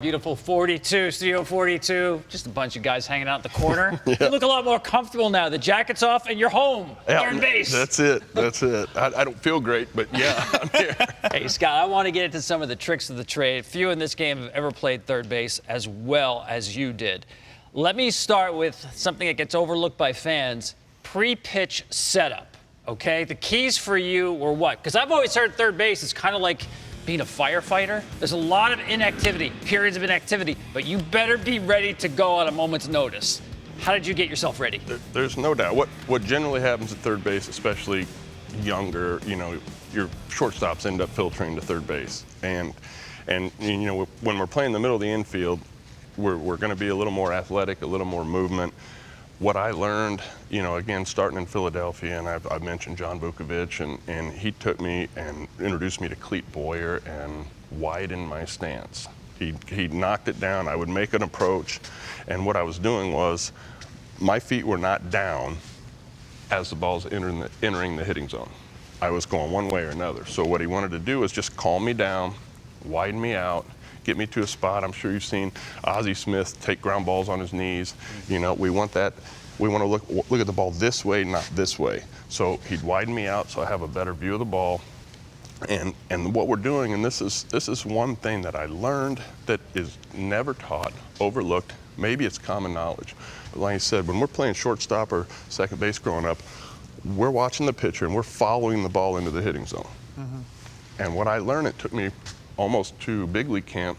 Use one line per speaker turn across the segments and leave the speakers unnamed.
Beautiful 42, Studio 42. Just a bunch of guys hanging out in the corner.
Yeah.
You look a lot more comfortable now. The jacket's off and you're home. Third base.
That's it. That's it. I don't feel great, but yeah, I'm here.
Hey, Scott, I want to get into some of the tricks of the trade. Few in this game have ever played third base as well as you did. Let me start with something that gets overlooked by fans, pre-pitch setup, okay? The keys for you were what? Because I've always heard third base is kind of like being a firefighter. There's a lot of inactivity, periods of inactivity, but you better be ready to go on a moment's notice. How did you get yourself ready?
There's no doubt. What generally happens at third base, especially younger, your shortstops end up filtering to third base. And when we're playing the middle of the infield, we're going to be a little more athletic, a little more movement. What I learned, again, starting in Philadelphia, and I've mentioned John Vukovich, and he took me and introduced me to cleat Boyer and widened my stance. He knocked it down. I would make an approach, and what I was doing was my feet were not down as the ball's entering the hitting zone. I was going one way or another. So what he wanted to do was just calm me down, widen me out, get me to a spot. I'm sure you've seen Ozzie Smith take ground balls on his knees. We want that. We want to look at the ball this way, not this way. So he'd widen me out so I have a better view of the ball. And what we're doing, and this is one thing that I learned that is never taught, overlooked. Maybe it's common knowledge. But like I said, when we're playing shortstop or second base growing up, we're watching the pitcher and we're following the ball into the hitting zone. Mm-hmm. And what I learned, it took me almost to big league camp,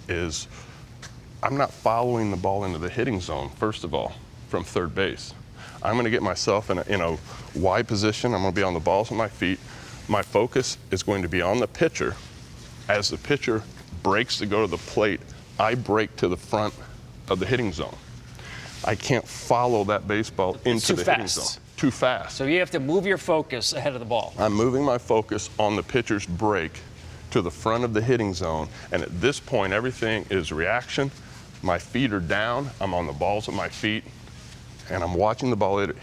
is I'm not following the ball into the hitting zone, first of all, from third base. I'm going to get myself in a wide position. I'm going to be on the balls of my feet. My focus is going to be on the pitcher. As the pitcher breaks to go to the plate, I break to the front of the hitting zone. I can't follow that baseball into the hitting zone. Too fast.
So you have to move your focus ahead of the ball.
I'm moving my focus on the pitcher's break to the front of the hitting zone, and at this point everything is reaction. My feet are down, I'm on the balls of my feet, and I'm watching the ball hit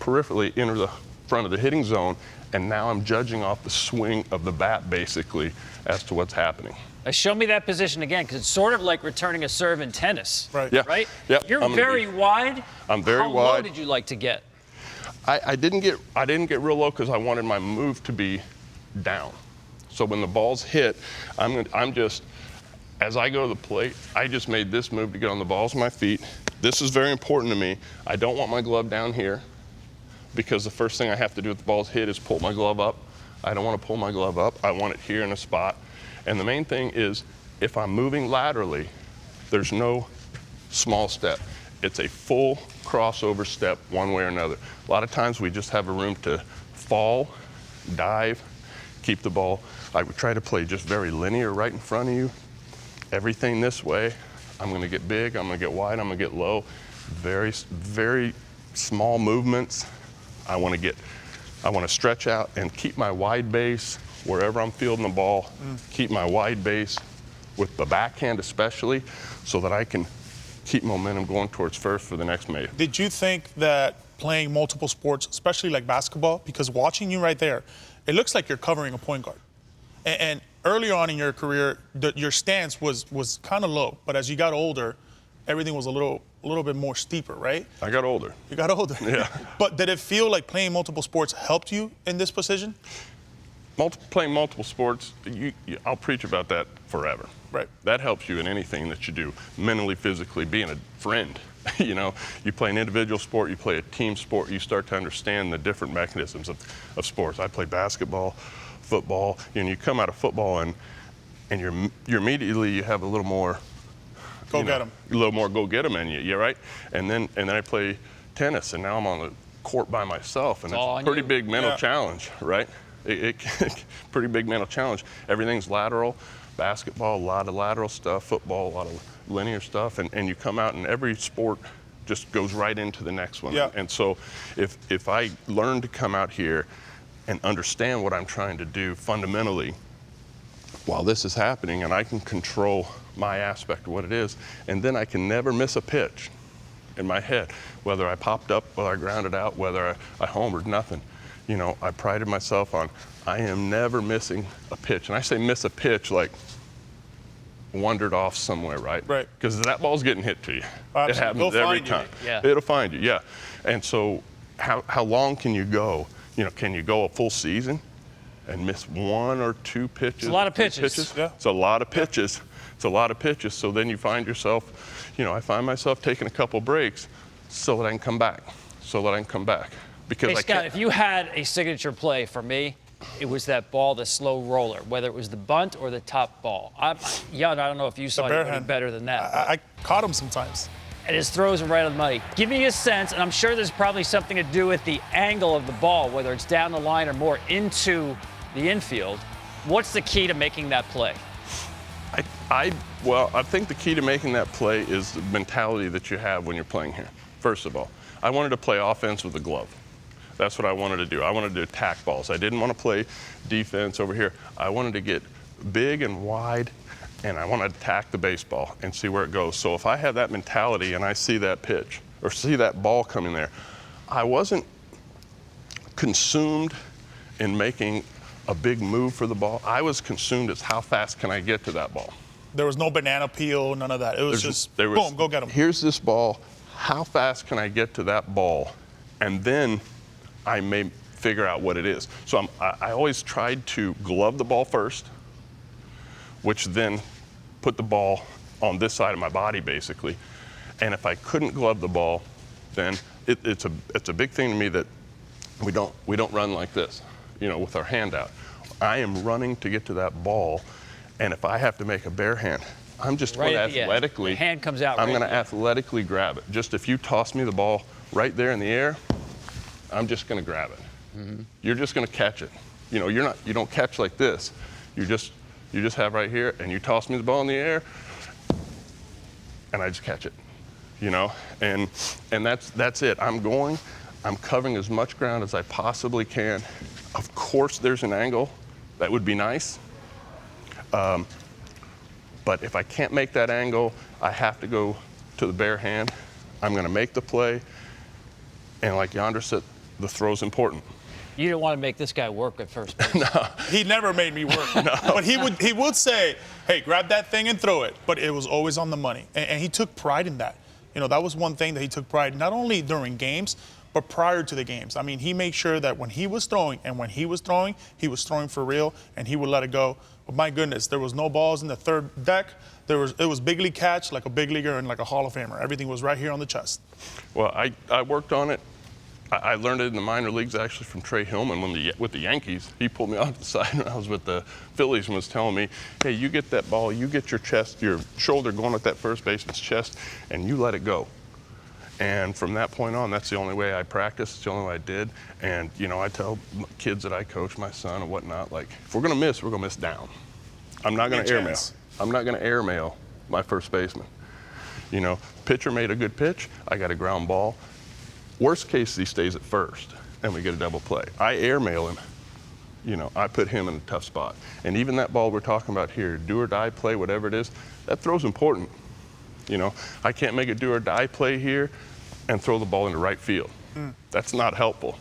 peripherally enter the front of the hitting zone, and now I'm judging off the swing of the bat basically as to what's happening.
Show me that position again, because it's sort of like returning a serve in tennis.
Right. Yeah.
Right?
Yep.
You're very wide.
I'm very wide.
How low did you like to get?
I didn't get real low because I wanted my move to be down. So when the ball's hit, I'm just, as I go to the plate, I just made this move to get on the balls of my feet. This is very important to me. I don't want my glove down here, because the first thing I have to do if the ball's hit is pull my glove up. I don't want to pull my glove up. I want it here in a spot. And the main thing is, if I'm moving laterally, there's no small step. It's a full crossover step one way or another. A lot of times we just have a room to fall, dive, keep the ball. I would try to play just very linear right in front of you. Everything this way. I'm going to get big, I'm going to get wide, I'm going to get low. Very, very small movements. I want to stretch out and keep my wide base wherever I'm fielding the ball. Keep my wide base with the backhand especially, so that I can keep momentum going towards first for the next mate.
Did you think that playing multiple sports, especially like basketball, because watching you right there, it looks like you're covering a point guard. And earlier on in your career, your stance was kind of low, but as you got older, everything was a little bit more steeper, right?
I got older.
You got older.
Yeah.
But did it feel like playing multiple sports helped you in this position?
Playing multiple sports, I'll preach about that forever.
Right.
That helps you in anything that you do, mentally, physically, being a friend. You play an individual sport, you play a team sport, you start to understand the different mechanisms of sports. I played basketball, football, you come out of football and you're immediately, you have a little more
Go get 'em.
A little more go get 'em in you, right? And then I play tennis, and now I'm on the court by myself, and it's a pretty big mental challenge, right? Pretty big mental challenge. Everything's lateral. Basketball, a lot of lateral stuff. Football, a lot of linear stuff. And you come out, and every sport just goes right into the next one.
Yeah.
And so if I learn to come out here and understand what I'm trying to do fundamentally while this is happening, and I can control my aspect of what it is, and then I can never miss a pitch in my head, whether I popped up, whether I grounded out, whether I homered, nothing. I prided myself on, I am never missing a pitch. And I say miss a pitch like wandered off somewhere, right?
Right.
Because that ball's getting hit to you.
Absolutely.
It happens
It'll
every
find you.
time.
Yeah.
It'll find you, yeah. And so how long can you go? You know, can you go a full season and miss 1 or 2 pitches?
It's a lot of
3
pitches.
Yeah.
It's a lot of pitches. It's a lot of pitches. So then you find yourself, you know, I find myself taking a couple breaks so that I can come back. Because
Hey,
I
Scott,
can't.
if you had a signature play for me, it was that ball, the slow roller, whether it was the bunt or the top ball. Jan, I don't know if you saw
bare
anything
hand.
better than that.
I caught him sometimes.
And his throws are right on the money. Give me a sense, and I'm sure there's probably something to do with the angle of the ball, whether it's down the line or more into the infield. What's the key to making that play?
Well, I think the key to making that play is the mentality that you have when you're playing here. First of all, I wanted to play offense with the glove. That's what I wanted to do. I wanted to attack balls. I didn't want to play defense over here. I wanted to get big and wide, and I want to attack the baseball and see where it goes. So if I have that mentality and I see that pitch or see that ball coming there, I wasn't consumed in making a big move for the ball. I was consumed as how fast can I get to that ball.
There was no banana peel, none of that. It was just, boom, go get him.
Here's this ball. How fast can I get to that ball? And then I may figure out what it is. So I always tried to glove the ball first, which then put the ball on this side of my body, basically. And if I couldn't glove the ball, then it's a big thing to me that we don't run like this, you know, with our hand out. I am running to get to that ball, and if I have to make a bare hand, I'm just
Right
going to
at the end.
athletically.
The hand comes out
I'm
right
going
at
to
the end.
athletically grab it. Just if you toss me the ball right there in the air, I'm just going to grab it.
Mm-hmm.
You're just going to catch it. You know, you don't catch like this. You just have right here, and you toss me the ball in the air, and I just catch it. You know, and that's it. I'm covering as much ground as I possibly can. Of course, there's an angle that would be nice. But if I can't make that angle, I have to go to the bare hand. I'm going to make the play. And like Yonder said, the throw's important.
You didn't want to make this guy work at first base.
No.
He never made me work. But he would say, hey, grab that thing and throw it. But it was always on the money. And he took pride in that. You know, that was one thing that he took pride, not only during games, but prior to the games. I mean, he made sure that when he was throwing he was throwing for real, and he would let it go. But my goodness, there was no balls in the third deck. It was big league catch, like a big leaguer and like a Hall of Famer. Everything was right here on the chest.
Well, I worked on it. I learned it in the minor leagues, actually, from Trey Hillman with the Yankees. He pulled me off the side when I was with the Phillies and was telling me, hey, you get that ball, you get your shoulder going at that first baseman's chest, and you let it go. And from that point on, that's the only way I practiced. It's the only way I did. And, you know, I tell kids that I coach, my son and whatnot, like, if we're going to miss, we're going to miss down. I'm not going to airmail. I'm not going to airmail my first baseman. You know, pitcher made a good pitch. I got a ground ball. Worst case, he stays at first, and we get a double play. I airmail him. You know, I put him in a tough spot. And even that ball we're talking about here, do or die play, whatever it is, that throw's important. You know, I can't make a do or die play here and throw the ball into right field. That's not helpful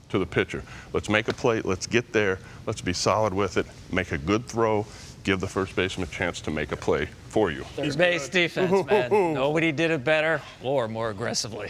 to the pitcher. Let's make a play. Let's get there. Let's be solid with it. Make a good throw. Give the first baseman a chance to make a play for you.
Third base defense, man. Nobody did it better or more aggressively.